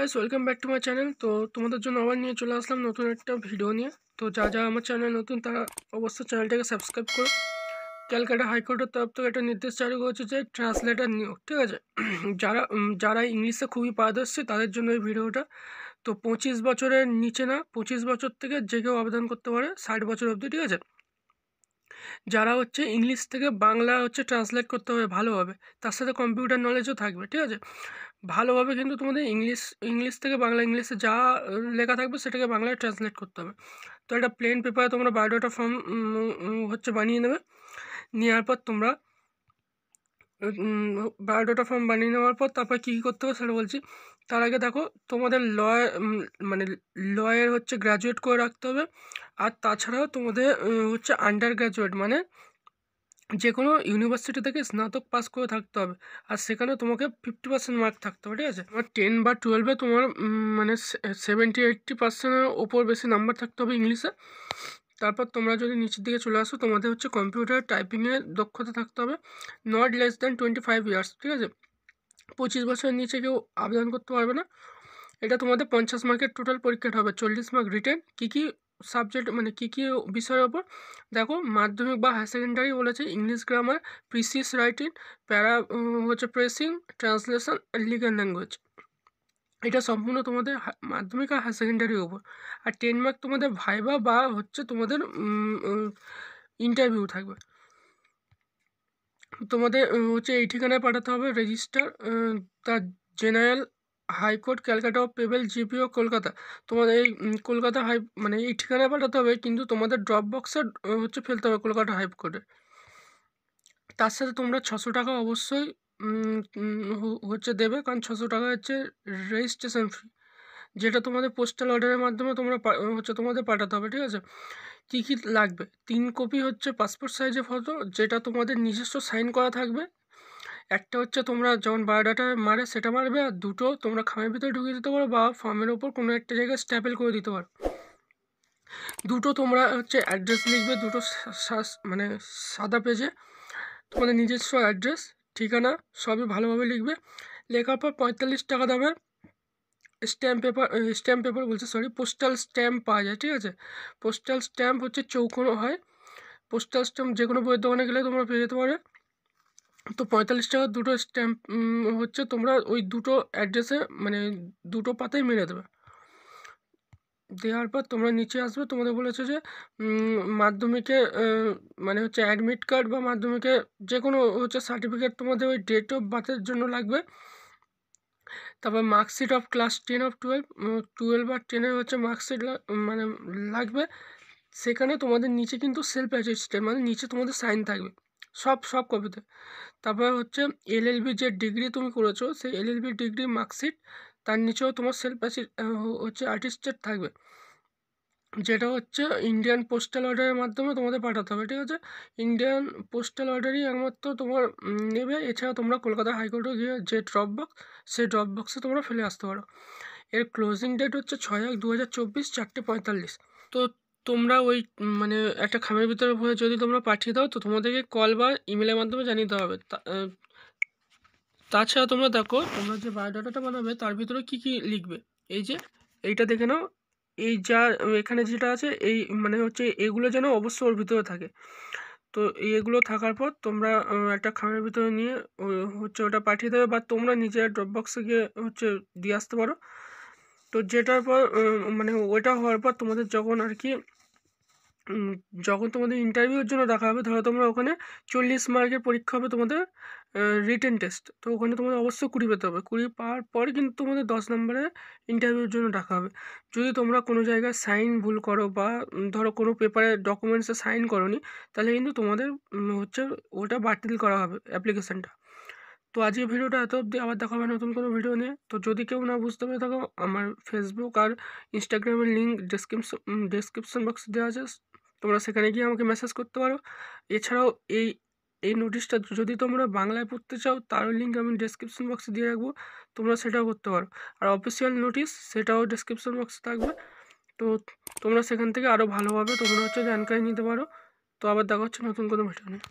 Guys welcome back to my channel. তো তোমাদের জন্য আবার নিয়ে চলে আসলাম নতুন একটা ভিডিও নিয়ে। তো যারা আমার চ্যানেল নতুন তারা অবশ্যই চ্যানেলটাকে সাবস্ক্রাইব করো। ক্যালকাটা হাইকোর্টের তরফ থেকে একটা নির্দেশ জারি করেছে যে ট্রান্সলেটার নিয়োগ, ঠিক আছে? যারা ইংলিশে খুবই পারদর্শী তাদের জন্য এই ভিডিওটা। তো 25 বছরের নিচে না, 25 বছর থেকে যে কেউ আবেদন করতে পারে, 60 বছর অবধি, ঠিক আছে? যারা ইংলিশ থেকে বাংলা ট্রান্সলেট করতে হবে ভালোভাবে, তার সাথে কম্পিউটার নলেজও থাকবে, ঠিক আছে? ভালোভাবে কিন্তু তোমাদের ইংলিশ ইংলিশ থেকে বাংলা, ইংলিশে যা লেখা থাকবে সেটাকে বাংলায় ট্রান্সলেট করতে হবে। তো একটা প্লেন পেপারে তোমরা বায়োডাটা ফর্ম বানিয়ে নেবে। নেওয়ার পর তোমরা বায়োডাটা ফর্ম বানিয়ে নেওয়ার পর তারপর কী কী করতে হবে সেটা বলছি। তার আগে দেখো, তোমাদের মানে লয়ের গ্র্যাজুয়েট করে রাখতে হবে। আর তাছাড়াও তোমাদের আন্ডার গ্র্যাজুয়েট মানে যে কোনো ইউনিভার্সিটি থেকে স্নাতক পাস করে থাকতে হবে। আর সেখানে তোমাকে 50% মার্ক থাকতে হবে, ঠিক আছে? আর 10 বা 12-এ তোমার মানে 70-80%-এর ওপর বেশি নাম্বার থাকতে হবে ইংলিশে। তারপর তোমরা যদি নিচের দিকে চলে আসো, তোমাদের কম্পিউটার টাইপিংয়ে দক্ষতা থাকতে হবে, নট লেস দ্যান 25 ইয়ার্স, ঠিক আছে? 25 বছরের নিচে কেউ আবেদন করতে পারবে না। এটা তোমাদের 50 মার্কের টোটাল পরীক্ষাটা হবে, 40 মার্ক রিটেন। কী কী সাবজেক্ট মানে কী কী বিষয়ের ওপর দেখো, মাধ্যমিক বা হায়ার সেকেন্ডারি বলেছে ইংলিশ গ্রামার, প্রিসিস রাইটিং, প্যারা প্রেসিং, ট্রান্সলেশন, লিগ্যাল ল্যাঙ্গুয়েজ। এটা সম্পূর্ণ তোমাদের মাধ্যমিক আর হায়ার সেকেন্ডারির ওপর। আর 10 মার্ক তোমাদের ভাইবা বা তোমাদের ইন্টারভিউ থাকবে। তোমাদের এই ঠিকানায় পাঠাতে হবে, registrar the general high court, Calcutta অফ পেবেল, জিপিও, কলকাতা। তোমাদের এই কলকাতা মানে এই ঠিকানায় পাঠাতে হবে, কিন্তু তোমাদের ড্রপ বক্সে ফেলতে হবে কলকাতা হাইকোর্টে। তার সাথে তোমরা 600 টাকা অবশ্যই দেবে, কারণ 600 টাকা রেজিস্ট্রেশন ফি, যেটা তোমাদের পোস্টাল অর্ডারের মাধ্যমে তোমরা তোমাদের পাঠাতে হবে, ঠিক আছে? কী কী লাগবে? 3 কপি পাসপোর্ট সাইজের ফটো, যেটা তোমাদের নিজস্ব সাইন করা থাকবে। একটা তোমরা যখন বায়োডাটা মারে সেটা মারবে, আর দুটো তোমরা খামের ভিতরে ঢুকিয়ে দিতে পারো বা ফর্মের ওপর কোনো একটা জায়গায় স্ট্যাপেল করে দিতে পারো। দুটো তোমরা অ্যাড্রেস লিখবে, দুটো মানে সাদা পেজে তোমাদের নিজস্ব অ্যাড্রেস, ঠিকানা সবই ভালোভাবে লিখবে। লেখার পর 45 টাকা দামের স্ট্যাম্প পেপার বলছে, সরি, পোস্টাল স্ট্যাম্প পাওয়া যায়, ঠিক আছে? পোস্টাল স্ট্যাম্প চৌকোনো হয়। পোস্টাল স্ট্যাম্প যে কোনো বইয়ের দোকানে গেলে তোমরা পেয়ে যেতে পারবে। তো 45 টাকার দুটো স্ট্যাম্প তোমরা ওই দুটো অ্যাড্রেসে মানে দুটো পাতায় মেরে দেবে। দেওয়ার পর তোমরা নিচে আসবে, তোমাদের বলেছে যে মাধ্যমিকে মানে অ্যাডমিট কার্ড বা মাধ্যমিকে যে কোনো সার্টিফিকেট তোমাদের ওই ডেট অফ বার্থের জন্য লাগবে। তারপর মার্কশিট অফ ক্লাস 10 অফ 12 আর 10-এর মার্কশিট মানে লাগবে। সেখানে তোমাদের নিচে কিন্তু সেলফ অ্যাটেস্টেড মানে নিচে তোমাদের সাইন থাকবে সব কপিতে। তারপর এলএলবি যে ডিগ্রি তুমি করেছো সেই এলএলবি ডিগ্রি মার্কশিট, তার নিচেও তোমার সেলফ অ্যাটেস্টেড থাকবে, যেটা ইন্ডিয়ান পোস্টাল অর্ডারের মাধ্যমে তোমাদের পাঠাতে হবে, ঠিক আছে? ইন্ডিয়ান পোস্টাল অর্ডারই একমাত্র তোমার নেবে। এছাড়া তোমরা কলকাতা হাইকোর্টে গিয়ে যে ড্রপ বক্স, সেই ড্রপ বক্সে তোমরা ফেলে আসতে পারো। এর ক্লোজিং ডেট 6/1/2024, 4:45। তো তোমরা ওই মানে একটা খামের ভিতরে ভরে যদি তোমরা পাঠিয়ে দাও, তো তোমাদেরকে কল বা ইমেলের মাধ্যমে জানিয়ে দেওয়া হবে। তাছাড়া তোমরা দেখো, তোমরা যে বায়োডাটাটা বানাবে তার ভিতরে কি কি লিখবে, এই যে এইটা দেখে নাও। এই যা এখানে যেটা আছে এই মানে এগুলো যেন অবশ্যই ওর ভিতরে থাকে। তো এগুলো থাকার পর তোমরা একটা খামের ভিতরে নিয়ে ওটা পাঠিয়ে দেবে, বা তোমরা নিজের ড্রপ বক্সে গিয়ে দিয়ে আসতে পারো। তো যেটার পর মানে ওইটা হওয়ার পর তোমাদের যখন তোমাদের ইন্টারভিউর জন্য দেখা হবে, ধরো তোমরা ওখানে 40 মার্কের পরীক্ষা হবে তোমাদের রিটেন টেস্ট। তো ওখানে তোমাদের অবশ্যই 20 পেতে হবে। 20 পাওয়ার পর কিন্তু তোমাদের 10 নম্বরে ইন্টারভিউর জন্য ডাকা হবে। যদি তোমরা কোনো জায়গায় সাইন ভুল করো বা ধরো কোনো পেপারে ডকুমেন্টসে সাইন করোনি, তাহলে কিন্তু তোমাদের ওটা বাতিল করা হবে অ্যাপ্লিকেশানটা। তো আজকে ভিডিওটা এত অবধি, আবার দেখা হবে নতুন কোনো ভিডিও নিয়ে। তো যদি কেউ না বুঝতে পেরে থাকো, আমার ফেসবুক আর ইনস্টাগ্রামের লিঙ্ক ডেসক্রিপশন বক্সে দেওয়া আছে, তোমরা সেখানে গিয়ে আমাকে মেসেজ করতে পারো। এছাড়াও এই নোটিশটা যদি তোমরা বাংলায় পড়তে চাও, তারও লিঙ্ক আমি ডেসক্রিপশন বক্সে দিয়ে রাখবো, তোমরা সেটাও করতে পারো। আর অফিসিয়াল নোটিশ সেটাও ডেসক্রিপশন বক্সে থাকবে। তো তোমরা সেখান থেকে আরও ভালোভাবে তোমরা জানকারি নিতে পারো। তো আবার দেখা হচ্ছে নতুন কোনো ভিডিও নিয়ে।